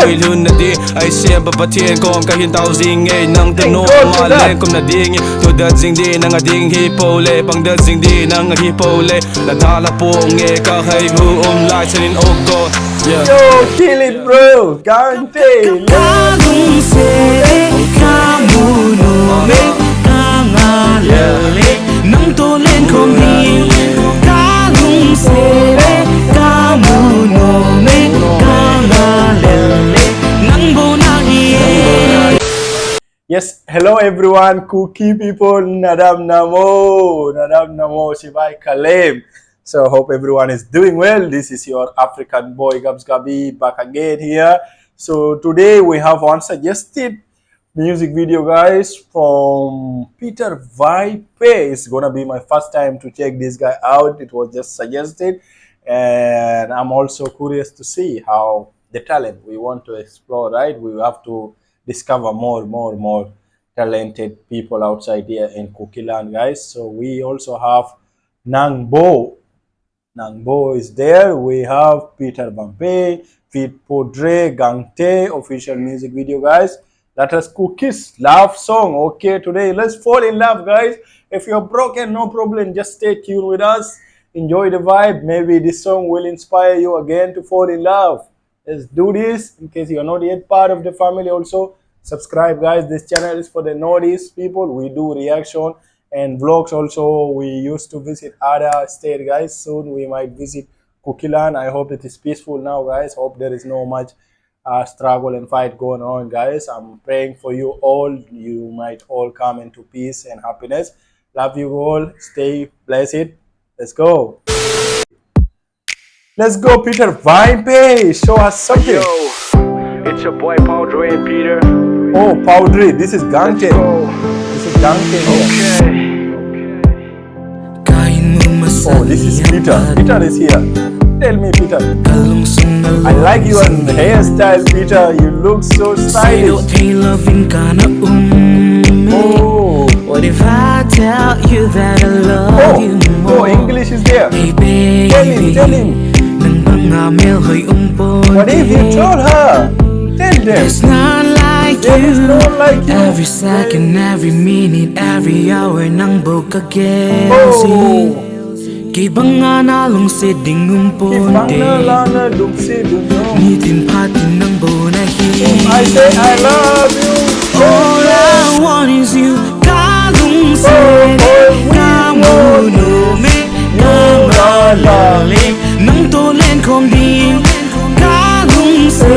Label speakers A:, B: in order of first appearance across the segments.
A: hilou na di ai sia ba patien kom ka hin tau zing e nang de no ma len kom na ding to da zing di nang ding hi po le pang da zing di nang hi po le la da la po nge ka hai hu lai chen oh god yeah
B: Yo, kill it bro, Gangte.
C: KhenNungsa kamu no me kangalele nang to len kom ni KhenNungsa kamu no me kangalele nang Bou Na Hi E.
B: Yes, hello everyone, Kuki people, Nadam Namo, Sepai Kalem. So hope everyone is doing well. This is your African boy Gabs Gabi back again here. So today we have one suggested music video, guys, from Peter Vaiphei. It's gonna be my first time to check this guy out. It was just suggested, and I'm also curious to see how the talent we want to explore, right? We have to discover more talented people outside here in Kukiland, guys. So we also have Nangbo is there. We have Peter Vaiphei, Paudre Gangte official music video, guys. That is Kuki's love song. Okay, today let's fall in love, guys. If you're broken, no problem, just stay tuned with us, enjoy the vibe. Maybe this song will inspire you again to fall in love. Let's do this. In case you're not yet part of the family, also subscribe, guys. This channel is for the Northeast people. We do reaction and vlogs. Also, we used to visit other state, guys. Soon we might visit Kukiland. I hope it is peaceful now, guys. Hope there is no much struggle and fight going on, guys. I'm praying for you all. You might all come into peace and happiness. Love you all. Stay blessed. Let's go. Let's go, Peter Vaiphei. Show us something.
A: yo it's your boy Paudre and Peter.
B: Oh, Paudre. This is Gangte. This is Gangte here. Oh, this is Peter. Peter is here. Tell me, Peter. I like your hairstyle, Peter. You look so stylish. Oh.
C: What if I tell you that I love you more?
B: Oh, English is there.
C: Hey baby,
B: Tell him. What if you told her? Tell them.
C: It's not like
B: There is no like you.
C: every second, every minute, every hour nang boka
B: Oh.
C: Kibanga na long siding
B: Kipang
C: umponde
B: na lang na duksi dunyo.
C: Nitin patin ng Bou Na Hi
B: I say I love you.
C: All I want is you KhenNungsa kamu no me kangalele nang to len kom ni KhenNungsa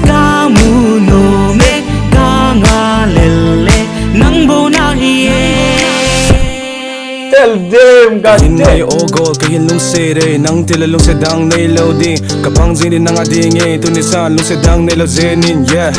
C: kamu no me kangalele nang Bou Na Hi E.
B: Tell them, God
A: In my
B: damn.
A: ogo KhenNungsa re nang tilalong sedang nailoding kapang zinin nang ading tunisan lung sedang nailozenin yeah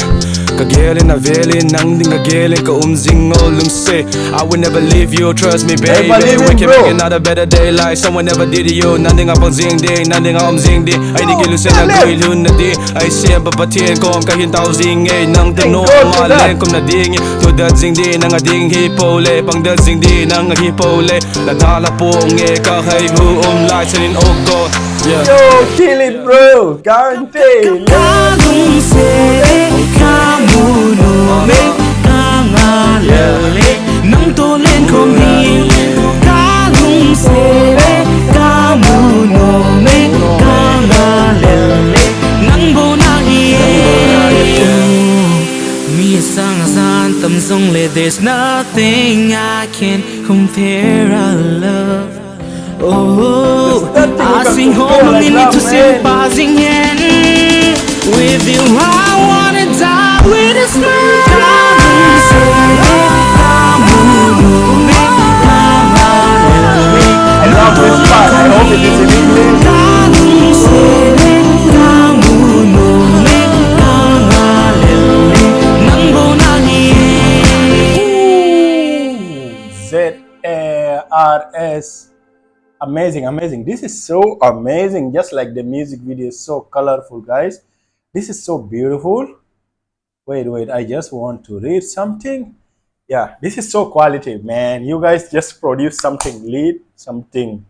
A: kagelin na velin nang ding kagelin ka umzing lung say I will never leave you, trust me baby.
B: Never leave
A: We
B: him,
A: can
B: bro.
A: make another better day like someone never did you. Nanding apang zing di nanding umzing di ay di gilu sen na hilou na di ay siya ba patien kom ka hin tau zing nang de no ma len kom na ding to da zing di nang ding hi po le pang da zing di nang hi po le la da la po nge ka hai hu lai chen oh god yeah
B: Yo, kill it, bro. Gangte.
C: KhenNungsa kamu no me kangalele nang to len kom ni KhenNungsa kamu no me kangalele nang Bou Na Hi E. Mi sang san tam song le there's nothing I can compare our love. Oh, I sing home and need to sing passing in. With you I wanna die with a smile. KhenNungsa kamu no me kangalele
B: I love this part. I hope it is in English.
C: KhenNungsa kamu no me kangalele nang Bou Na Hi E.
B: ZARS. Amazing. This is so amazing. Just like the music video is so colorful, guys. This is so beautiful. Wait. I just want to read something. Yeah, this is so quality, man. You guys just produce something lit, something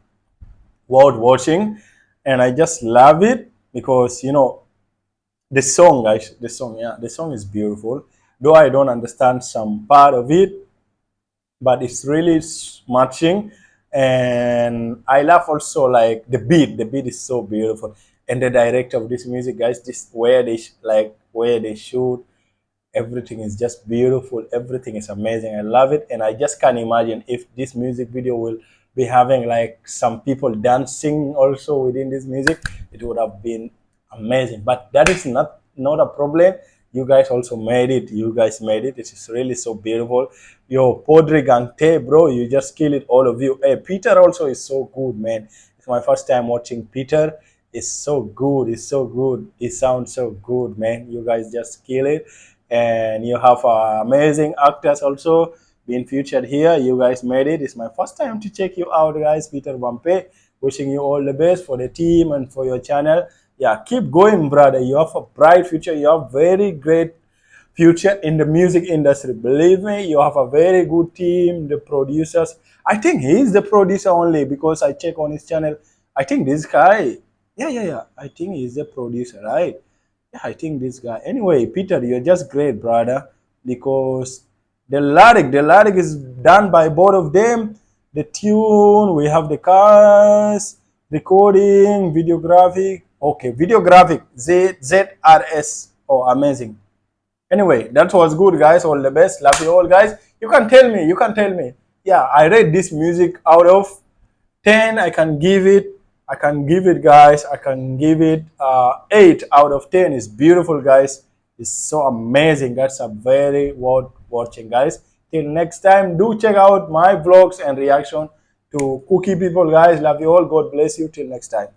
B: worth watching. And I just love it because, you know, the song, guys, the song, yeah, the song is beautiful. Though I don't understand some part of it, but it's really matching. And I love also like the beat. The beat is so beautiful. And the director of this music, guys, this where they where they shoot, everything is just beautiful. Everything is amazing. I love it. And I just can't imagine if this music video will be having like some people dancing also within this music. It would have been amazing. But that is not a problem. You guys also made it. You guys made it. It is really so beautiful. Yo, Paudre Gangte, bro, you just kill it, all of you. Hey, Peter also is so good, man. It's my first time watching Peter. It's so good. It's so good. It sounds so good, man. You guys just kill it. And you have amazing actors also being featured here. You guys made it. It's my first time to check you out, guys. Peter Vaiphei, wishing you all the best for the team and for your channel. Yeah, keep going, brother. You have a bright future. You have very great future in the music industry. Believe me, you have a very good team, the producers. I think he's the producer only because I check on his channel. I think this guy, yeah. I think he's the producer, right? Yeah, I think this guy. Anyway, Peter, you're just great, brother, because the lyric is done by both of them. The tune, we have the cars, recording, videographic. Okay, videographic, ZRS. Oh, amazing. Anyway, that was good, guys. All the best. Love you all, guys. You can tell me. You can tell me. Yeah, I rate this music out of 10. I can give it, guys. I can give it 8 out of 10. It's beautiful, guys. It's so amazing. That's a very worth watching, guys. Till next time, do check out my vlogs and reaction to Kuki people, guys. Love you all. God bless you. Till next time.